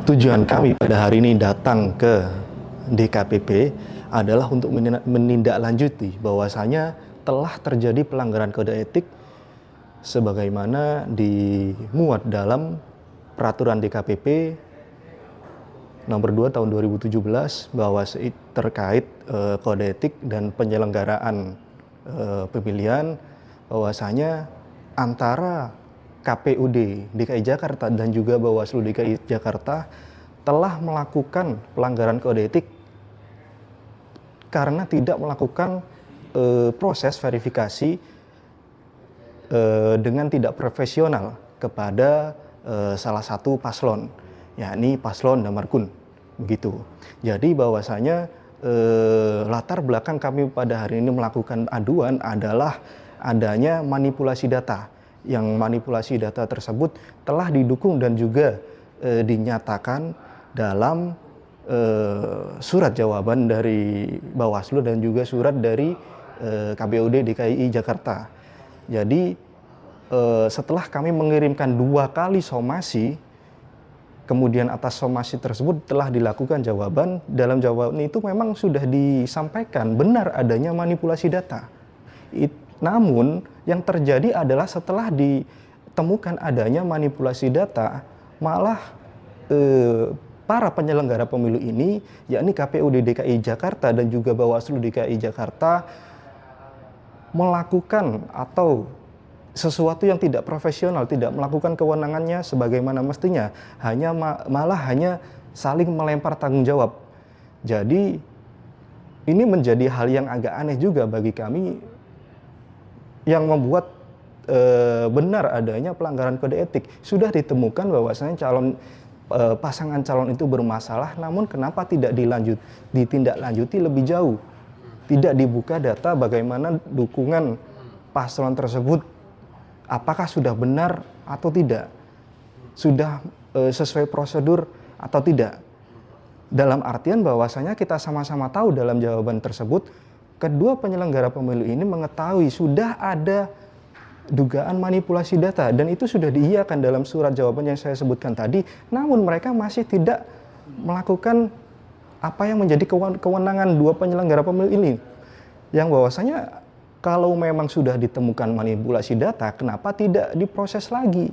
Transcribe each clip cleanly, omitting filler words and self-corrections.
Tujuan kami pada hari ini datang ke DKPP adalah untuk menindaklanjuti bahwasanya telah terjadi pelanggaran kode etik sebagaimana dimuat dalam peraturan DKPP nomor 2 tahun 2017 bahwa terkait kode etik dan penyelenggaraan pemilihan, bahwasanya antara KPUD DKI Jakarta dan juga Bawaslu DKI Jakarta telah melakukan pelanggaran kode etik karena tidak melakukan proses verifikasi dengan tidak profesional kepada salah satu paslon, yakni paslon Damarkun, begitu. Jadi bahwasanya latar belakang kami pada hari ini melakukan aduan adalah adanya manipulasi data, yang manipulasi data tersebut telah didukung dan juga dinyatakan dalam surat jawaban dari Bawaslu dan juga surat dari KPUD DKI Jakarta. Jadi setelah kami mengirimkan 2 kali somasi, kemudian atas somasi tersebut telah dilakukan jawaban. Dalam jawaban itu memang sudah disampaikan benar adanya manipulasi data. Namun yang terjadi adalah setelah ditemukan adanya manipulasi data, malah para penyelenggara pemilu ini, yakni KPUD DKI Jakarta dan juga Bawaslu DKI Jakarta, melakukan atau sesuatu yang tidak profesional, tidak melakukan kewenangannya sebagaimana mestinya, malah hanya saling melempar tanggung jawab. Jadi ini menjadi hal yang agak aneh juga bagi kami, yang membuat benar adanya pelanggaran kode etik. Sudah ditemukan bahwasanya pasangan calon itu bermasalah, namun kenapa tidak ditindaklanjuti lebih jauh? Tidak dibuka data bagaimana dukungan paslon tersebut, apakah sudah benar atau tidak, sudah sesuai prosedur atau tidak. Dalam artian bahwasanya kita sama-sama tahu dalam jawaban tersebut, kedua penyelenggara pemilu ini mengetahui sudah ada dugaan manipulasi data dan itu sudah diiyakan dalam surat jawaban yang saya sebutkan tadi, namun mereka masih tidak melakukan apa yang menjadi kewenangan dua penyelenggara pemilu ini, yang bahwasanya kalau memang sudah ditemukan manipulasi data, kenapa tidak diproses lagi?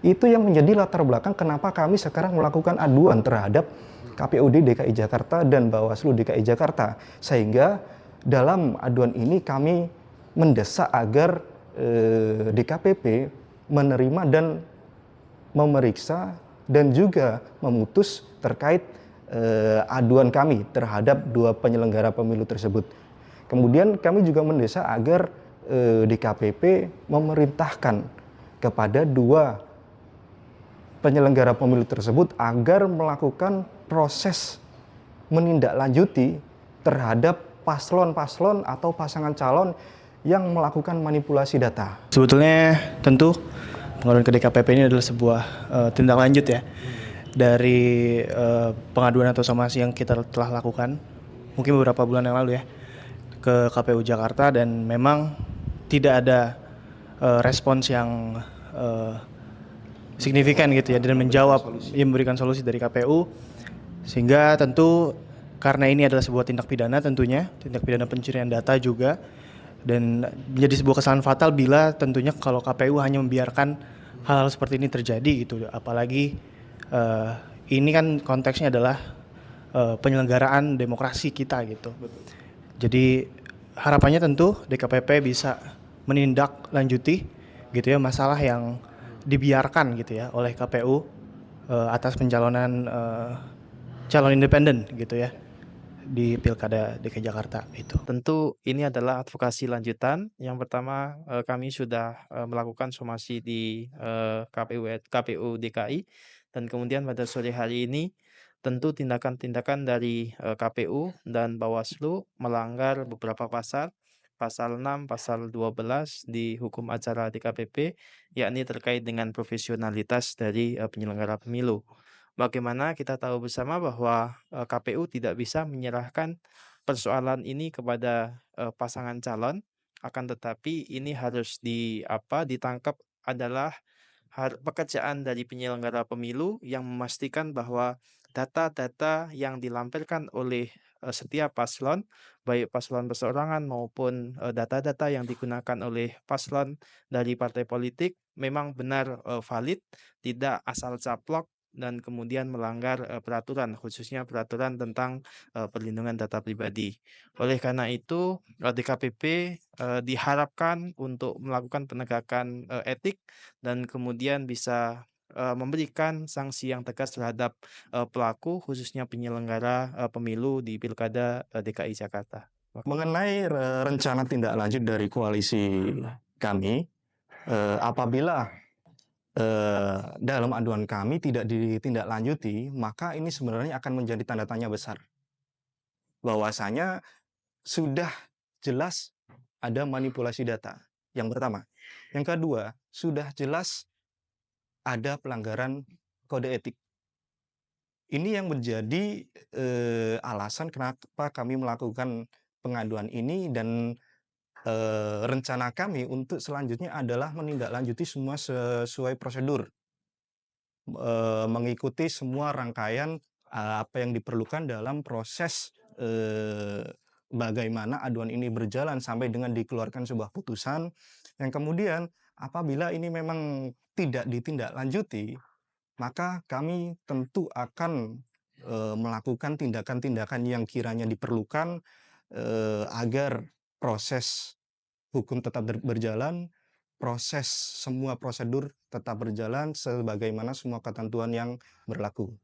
Itu yang menjadi latar belakang kenapa kami sekarang melakukan aduan terhadap KPUD DKI Jakarta dan Bawaslu DKI Jakarta. Sehingga dalam aduan ini kami mendesak agar DKPP menerima dan memeriksa dan juga memutus terkait aduan kami terhadap dua penyelenggara pemilu tersebut. Kemudian kami juga mendesak agar DKPP memerintahkan kepada dua penyelenggara pemilu tersebut agar melakukan proses menindaklanjuti terhadap paslon-paslon atau pasangan calon yang melakukan manipulasi data. Sebetulnya tentu pengaduan ke DKPP ini adalah sebuah tindak lanjut ya dari pengaduan atau somasi yang kita telah lakukan mungkin beberapa bulan yang lalu ya ke KPU Jakarta, dan memang tidak ada respons yang signifikan gitu ya dan memberikan solusi dari KPU, sehingga tentu karena ini adalah sebuah tindak pidana, tentunya tindak pidana pencurian data juga, dan menjadi sebuah kesalahan fatal bila tentunya kalau KPU hanya membiarkan hal-hal seperti ini terjadi gitu. Apalagi ini kan konteksnya adalah penyelenggaraan demokrasi kita gitu. Jadi harapannya tentu DKPP bisa menindaklanjuti gitu ya masalah yang dibiarkan gitu ya oleh KPU atas pencalonan calon independen gitu ya di Pilkada DKI Jakarta itu. Tentu ini adalah advokasi lanjutan. Yang pertama, kami sudah melakukan somasi di KPU DKI, dan kemudian pada sore hari ini tentu tindakan-tindakan dari KPU dan Bawaslu melanggar beberapa pasal 6, pasal 12 di hukum acara DKPP, yakni terkait dengan profesionalitas dari penyelenggara pemilu. Bagaimana kita tahu bersama bahwa KPU tidak bisa menyerahkan persoalan ini kepada pasangan calon, akan tetapi ini harus ditangkap adalah pekerjaan dari penyelenggara pemilu yang memastikan bahwa data-data yang dilampirkan oleh setiap paslon, baik paslon perseorangan maupun data-data yang digunakan oleh paslon dari partai politik memang benar valid, tidak asal caplok dan kemudian melanggar peraturan, khususnya peraturan tentang perlindungan data pribadi. Oleh karena itu, DKPP diharapkan untuk melakukan penegakan etik dan kemudian bisa memberikan sanksi yang tegas terhadap pelaku, khususnya penyelenggara pemilu di Pilkada DKI Jakarta. Mengenai rencana tindak lanjut dari koalisi kami, apabila dalam aduan kami tidak ditindaklanjuti, maka ini sebenarnya akan menjadi tanda tanya besar. Bahwasanya sudah jelas ada manipulasi data. Yang pertama. Yang kedua, sudah jelas ada pelanggaran kode etik. Ini yang menjadi alasan kenapa kami melakukan pengaduan ini, dan rencana kami untuk selanjutnya adalah menindaklanjuti semua sesuai prosedur, mengikuti semua rangkaian apa yang diperlukan dalam proses bagaimana aduan ini berjalan sampai dengan dikeluarkan sebuah putusan, yang kemudian apabila ini memang tidak ditindaklanjuti, maka kami tentu akan melakukan tindakan-tindakan yang kiranya diperlukan agar proses hukum tetap berjalan, proses semua prosedur tetap berjalan sebagaimana semua ketentuan yang berlaku.